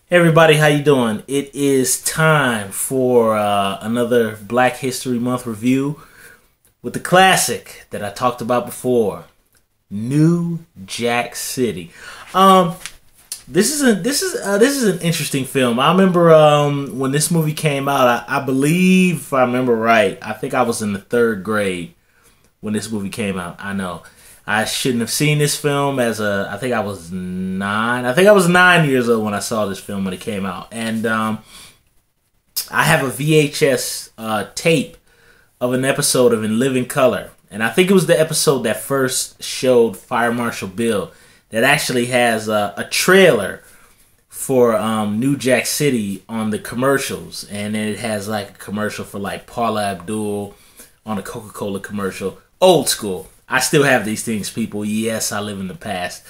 Hey everybody, how you doing? It is time for another Black History Month review with the classic that I talked about before, New Jack City. Um, this is an interesting film. I remember when this movie came out. I believe, if I remember right, I think I was in the third grade when this movie came out. I know. I shouldn't have seen this film I think I was 9. I think I was 9 years old when I saw this film when it came out. And I have a VHS tape of an episode of In Living Color. And I think it was the episode that first showed Fire Marshal Bill that actually has a trailer for New Jack City on the commercials. And then it has like a commercial for like Paula Abdul on a Coca-Cola commercial. Old school. I still have these things, people. Yes, I live in the past.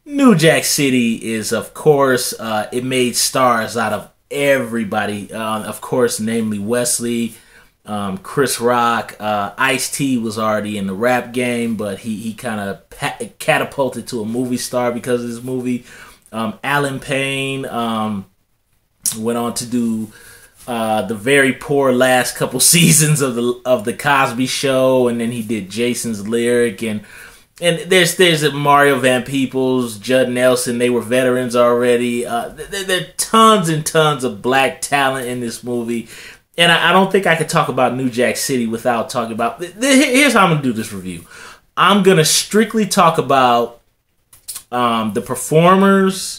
New Jack City is, of course, it made stars out of everybody. Of course, namely Wesley, Chris Rock. Ice-T was already in the rap game, but he kind of catapulted to a movie star because of this movie. Alan Payne went on to do the very poor last couple seasons of the Cosby Show, and then he did Jason's Lyric, and there's Mario Van Peebles, Judd Nelson. They were veterans already. There are tons and tons of black talent in this movie, and I don't think I could talk about New Jack City without talking about. Here's how I'm gonna do this review. I'm gonna strictly talk about the performers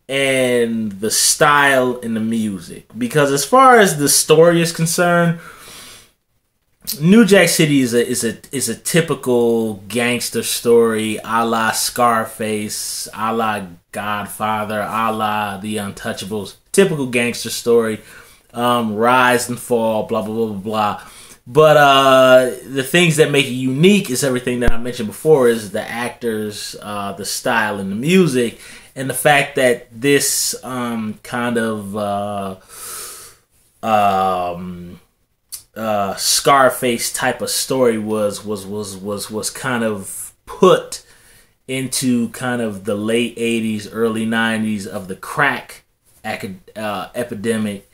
and the style and the music, because as far as the story is concerned, New Jack City is a typical gangster story, a la Scarface, a la Godfather, a la The Untouchables. Typical gangster story, rise and fall, blah blah blah blah blah. But the things that make it unique is everything that I mentioned before: is the actors, the style, and the music. And the fact that this kind of Scarface type of story was kind of put into kind of the late 80s, early 90s of the crack epidemic,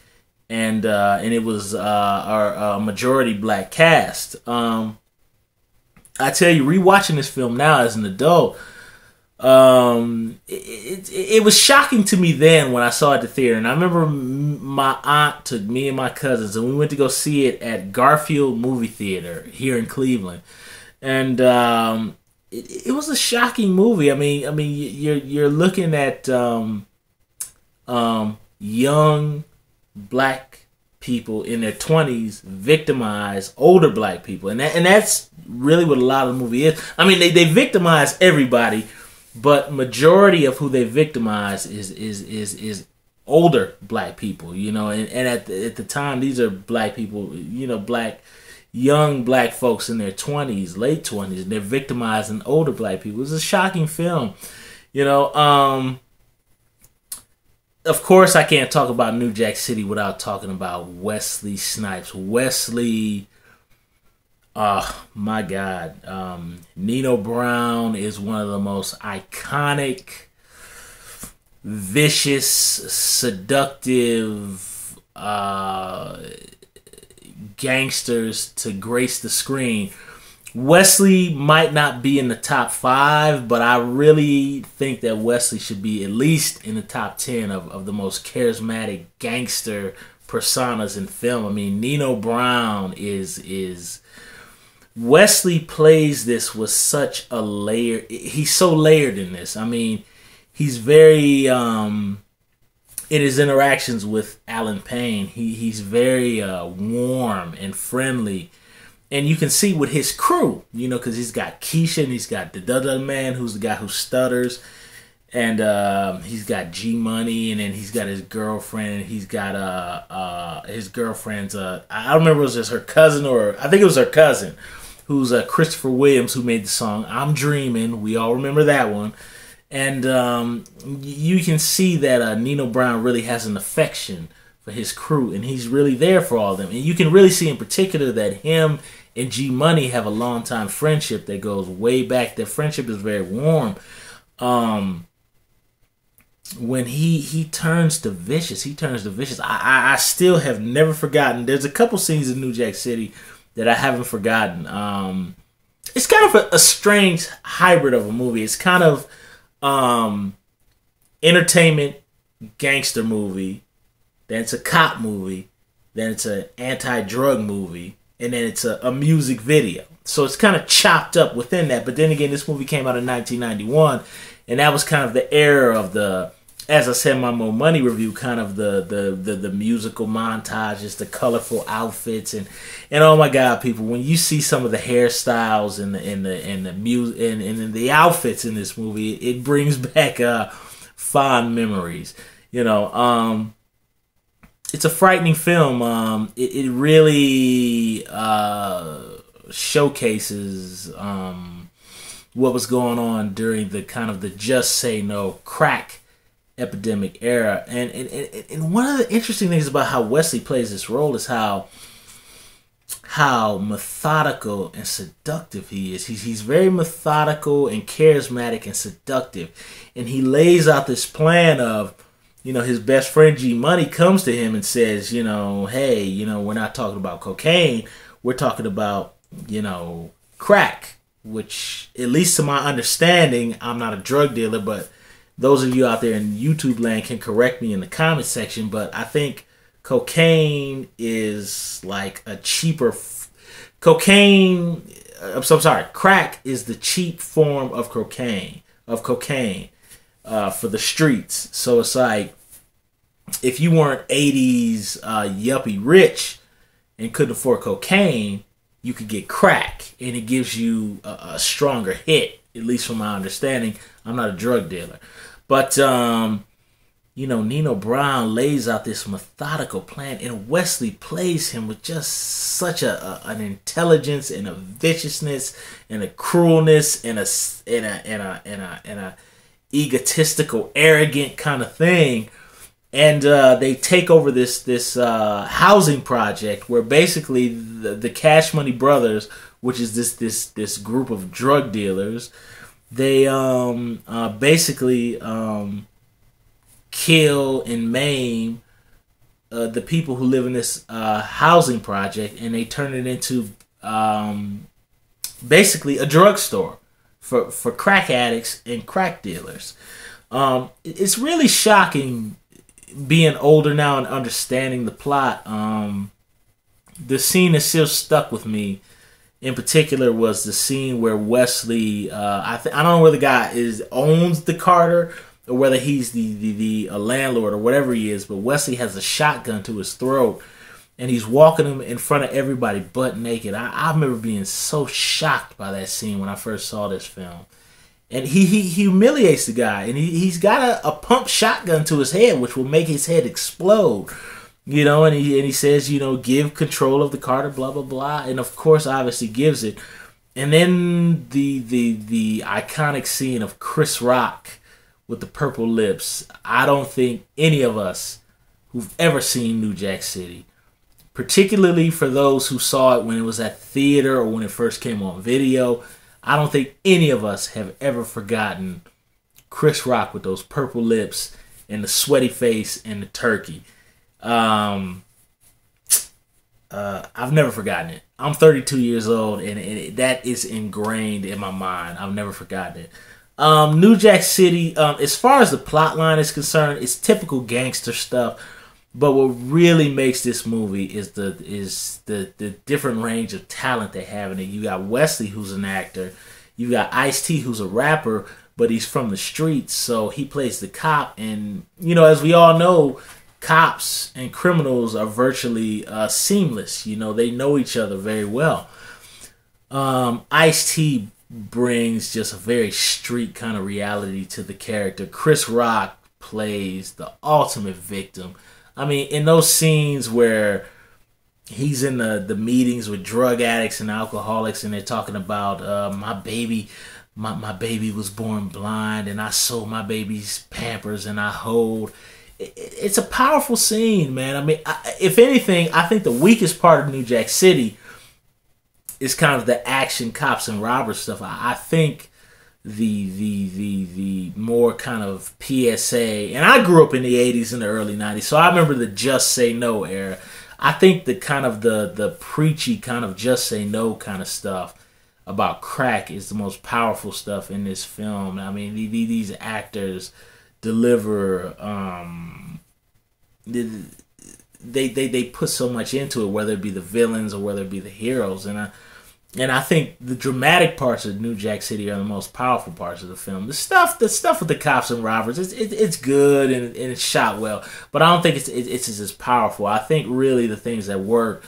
and it was our majority black cast. I tell you, rewatching this film now as an adult, it was shocking to me then when I saw it at the theater. And I remember my aunt took me and my cousins, and we went to go see it at Garfield Movie Theater here in Cleveland. And it was a shocking movie. I mean, you're looking at young black people in their 20s victimize older black people, and that's really what a lot of the movie is. I mean, they victimize everybody, but majority of who they victimize is older black people, you know. And at the time, these are black people, you know, young black folks in their 20s, late 20s, and they're victimizing older black people. It's a shocking film, you know. Of course, I can't talk about New Jack City without talking about Wesley Snipes. Wesley, my God. Nino Brown is one of the most iconic, vicious, seductive gangsters to grace the screen. Wesley might not be in the top 5, but I really think that Wesley should be at least in the top 10 of the most charismatic gangster personas in film. I mean, Nino Brown is Wesley plays this with such a layer. He's so layered in this. I mean, he's very in his interactions with Alan Payne, he's very warm and friendly. And you can see with his crew, you know, because he's got Keisha, and he's got the Dada Man, who's the guy who stutters, and he's got G Money, and then he's got his girlfriend, and he's got his girlfriend's I don't remember if it was just her cousin, or I think it was her cousin, who's Christopher Williams, who made the song "I'm Dreaming." We all remember that one. And you can see that Nino Brown really has an affection for his crew, and he's really there for all of them. And you can really see in particular that him and G Money have a long time friendship that goes way back. Their friendship is very warm. when he turns to vicious, I still have never forgotten. There's a couple scenes in New Jack City that I haven't forgotten. It's kind of a strange hybrid of a movie. It's kind of entertainment gangster movie, then it's a cop movie, then it's an anti-drug movie, and then it's a music video. So it's kind of chopped up within that. But then again, this movie came out in 1991, and that was kind of the era of the, as I said in my Mo Money review, kind of the musical montages, the colorful outfits, and oh my God, people, when you see some of the hairstyles and the music and the outfits in this movie, it brings back fond memories. You know, it's a frightening film. It really showcases what was going on during the kind of the Just Say No crack epidemic era. And one of the interesting things about how Wesley plays this role is how methodical and seductive he is. He's very methodical and charismatic and seductive. And he lays out this plan of, you know, his best friend G Money comes to him and says, you know, hey, you know, we're not talking about cocaine. We're talking about, you know, crack, which, at least to my understanding, I'm not a drug dealer, but those of you out there in YouTube land can correct me in the comment section, but I think cocaine is like a cheaper... I'm sorry, crack is the cheap form of cocaine for the streets. So it's like, if you weren't 80s yuppie rich and couldn't afford cocaine, you could get crack, and it gives you a stronger hit, at least from my understanding. I'm not a drug dealer. But, you know, Nino Brown lays out this methodical plan, and Wesley plays him with just such an intelligence and a viciousness and a cruelness and a egotistical, arrogant kind of thing. And they take over this housing project where basically the Cash Money Brothers, which is this group of drug dealers, they basically kill and maim the people who live in this housing project, and they turn it into basically a drugstore for crack addicts and crack dealers. It's really shocking being older now and understanding the plot. The scene is still stuck with me. In particular, was the scene where Wesley, I don't know whether the guy owns the Carter or whether he's the landlord or whatever he is, but Wesley has a shotgun to his throat, and he's walking him in front of everybody butt naked. I remember being so shocked by that scene when I first saw this film. And he humiliates the guy, and he's got a pump shotgun to his head, which will make his head explode. You know, and he says, you know, give control of the Carter, blah, blah, blah. And of course, obviously gives it. And then the iconic scene of Chris Rock with the purple lips. I don't think any of us who've ever seen New Jack City, particularly for those who saw it when it was at theater or when it first came on video, I don't think any of us have ever forgotten Chris Rock with those purple lips and the sweaty face and the turkey. I've never forgotten it. I'm 32 years old, and that is ingrained in my mind. I've never forgotten it. New Jack City, as far as the plot line is concerned, it's typical gangster stuff. But what really makes this movie is the different range of talent they have in it. You got Wesley, who's an actor. You got Ice-T, who's a rapper, but he's from the streets, so he plays the cop. And, you know, as we all know, cops and criminals are virtually seamless. You know, they know each other very well. Ice-T brings just a very street kind of reality to the character. Chris Rock plays the ultimate victim. I mean, in those scenes where he's in the meetings with drug addicts and alcoholics, and they're talking about my baby was born blind, and I sold my baby's Pampers, and I hold. It's a powerful scene, man. I mean, if anything, I think the weakest part of New Jack City is kind of the action cops and robbers stuff. I think the more kind of PSA. And I grew up in the 80s and the early 90s, so I remember the Just Say No era. I think the kind of the preachy kind of Just Say No kind of stuff about crack is the most powerful stuff in this film. I mean, these actors deliver. They put so much into it, whether it be the villains or whether it be the heroes, and I think the dramatic parts of New Jack City are the most powerful parts of the film. The stuff with the cops and robbers, it's good and it's shot well, but I don't think it's as powerful. I think really the things that work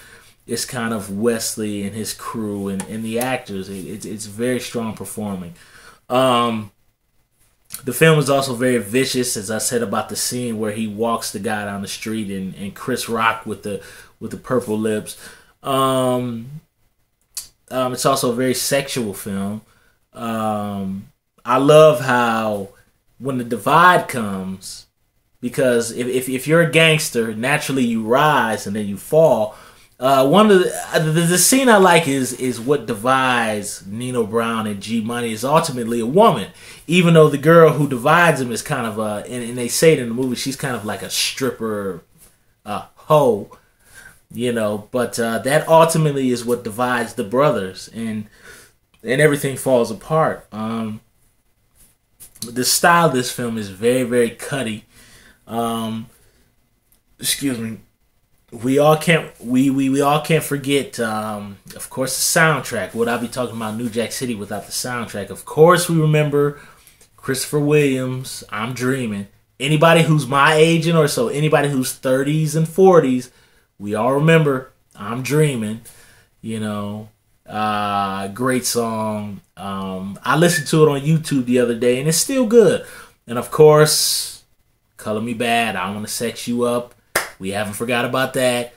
is kind of Wesley and his crew and the actors. It's very strong performing. The film is also very vicious, as I said about the scene where he walks the guy down the street and Chris Rock with the purple lips. It's also a very sexual film. I love how when the divide comes, because if you're a gangster, naturally you rise and then you fall. One of the scene I like is what divides Nino Brown and G Money is ultimately a woman, even though the girl who divides him is kind of and they say it in the movie, she's kind of like a stripper, hoe, but that ultimately is what divides the brothers, and everything falls apart. The style of this film is very, very cutty. Excuse me. We all can't forget, of course, the soundtrack. Would I be talking about New Jack City without the soundtrack? Of course, we remember Christopher Williams, I'm Dreaming. Anybody who's my age or so, anybody who's 30s and 40s, we all remember I'm Dreaming. Great song. I listened to it on YouTube the other day, and it's still good. And of course, Color Me Bad, I Want to Sex You Up. We haven't forgot about that.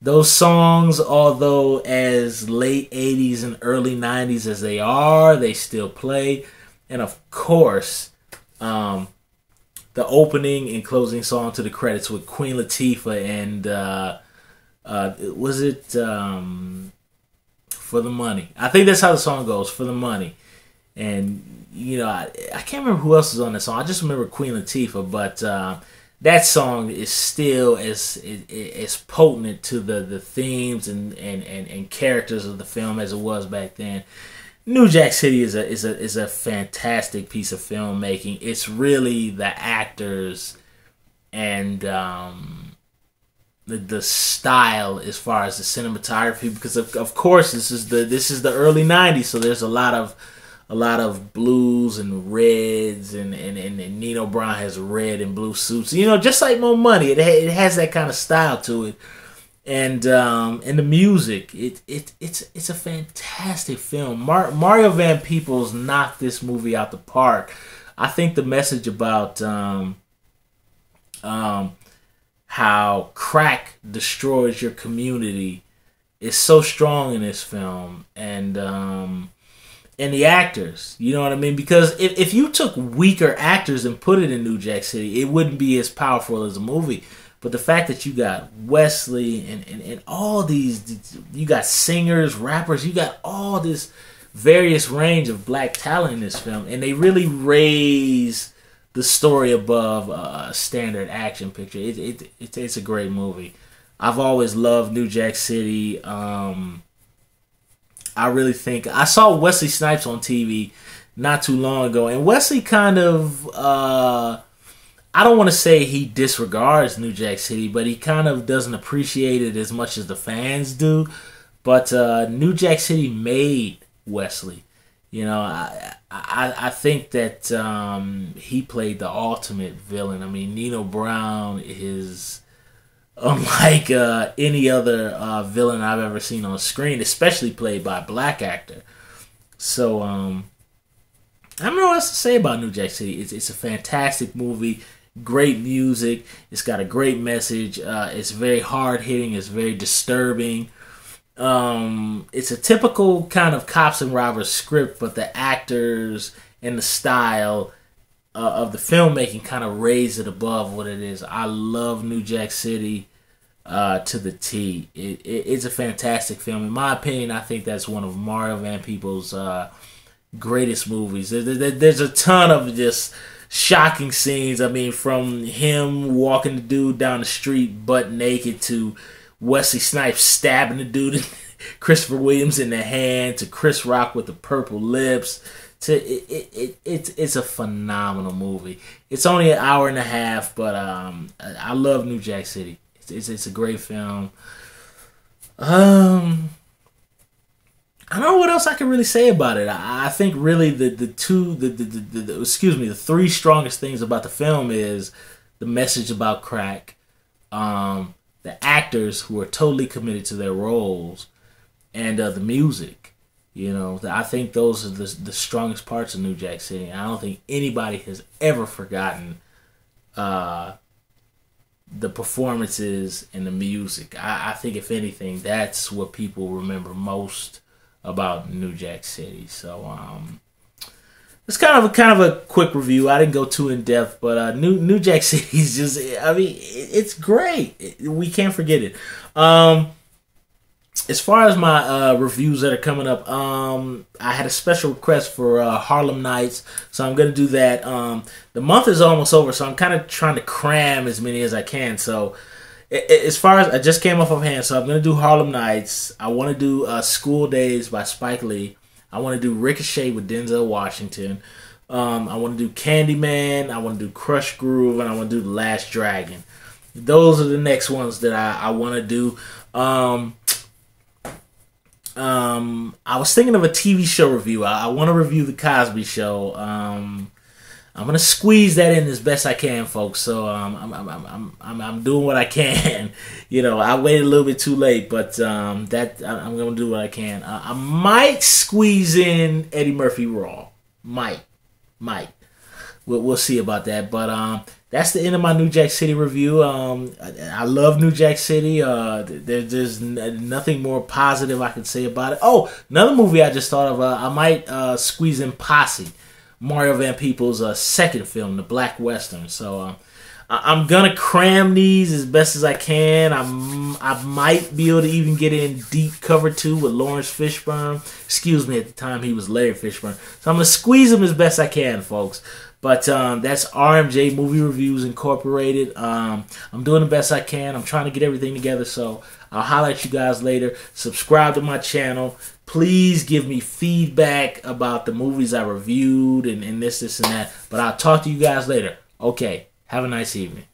Those songs, although as late 80s and early 90s as they are, they still play. And of course, the opening and closing song to the credits with Queen Latifah and was it For the Money? I think that's how the song goes, For the Money. And I can't remember who else is on that song. I just remember Queen Latifah, but that song is still as potent to the themes and characters of the film as it was back then. New Jack City is a fantastic piece of filmmaking. It's really the actors and the style as far as the cinematography, because of course this is the early 90s, so there's a lot of blues and reds, and Nino Brown has red and blue suits. Just like Mo Money, it has that kind of style to it, and the music. It's a fantastic film. Mario Van Peebles knocked this movie out the park. I think the message about how crack destroys your community is so strong in this film, and the actors, you know what I mean? Because if you took weaker actors and put it in New Jack City, it wouldn't be as powerful as a movie. But the fact that you got Wesley and all these, you got singers, rappers, you got all this various range of black talent in this film, and they really raise the story above a standard action picture. It's a great movie. I've always loved New Jack City. I really think I saw Wesley Snipes on TV not too long ago, and Wesley kind of I don't want to say he disregards New Jack City, but he kind of doesn't appreciate it as much as the fans do. But New Jack City made Wesley. I think that he played the ultimate villain. I mean, Nino Brown is unlike any other villain I've ever seen on screen, especially played by a black actor. So I don't know what else to say about New Jack City. It's a fantastic movie, great music. It's got a great message. It's very hard hitting. It's very disturbing. It's a typical kind of cops and robbers script, but the actors and the style of the filmmaking kind of raise it above what it is. I love New Jack City to the T. It's a fantastic film. In my opinion, I think that's one of Mario Van Peebles' greatest movies. There's a ton of just shocking scenes. I mean, from him walking the dude down the street butt naked to Wesley Snipes stabbing the dude, Christopher Williams in the hand, to Chris Rock with the purple lips. It's a phenomenal movie. It's only an hour and a half, but I love New Jack City. It's a great film. I don't know what else I can really say about it. I think really the three strongest things about the film is the message about crack, the actors who are totally committed to their roles, and the music. You know, I think those are the strongest parts of New Jack City. I don't think anybody has ever forgotten the performances and the music. I think if anything, that's what people remember most about New Jack City. So it's kind of a quick review. I didn't go too in depth, but New Jack City is just, I mean, it's great. We can't forget it. As far as my reviews that are coming up, I had a special request for Harlem Nights, so I'm going to do that. The month is almost over, so I'm kind of trying to cram as many as I can. So as far as, I just came off of hand, so I'm going to do Harlem Nights. I want to do School Days by Spike Lee. I want to do Ricochet with Denzel Washington. I want to do Candyman. I want to do Crush Groove, and I want to do The Last Dragon. Those are the next ones that I want to do. I was thinking of a TV show review. I want to review The Cosby Show. I'm gonna squeeze that in as best I can, folks. So I'm doing what I can. You know, I waited a little bit too late, but I'm gonna do what I can. I might squeeze in Eddie Murphy Raw. Might. We'll see about that. But that's the end of my New Jack City review. I love New Jack City. There's nothing more positive I can say about it. Oh, another movie I just thought of. I might squeeze in Posse, Mario Van Peebles' second film, the Black Western. So I'm gonna cram these as best as I can. I might be able to even get in Deep Cover 2 with Lawrence Fishburne. Excuse me, at the time he was Larry Fishburne. So I'm gonna squeeze them as best I can, folks. But that's RMJ Movie Reviews Incorporated. I'm doing the best I can. I'm trying to get everything together, so I'll holler at you guys later. Subscribe to my channel. Please give me feedback about the movies I reviewed and this and that. But I'll talk to you guys later. Okay, have a nice evening.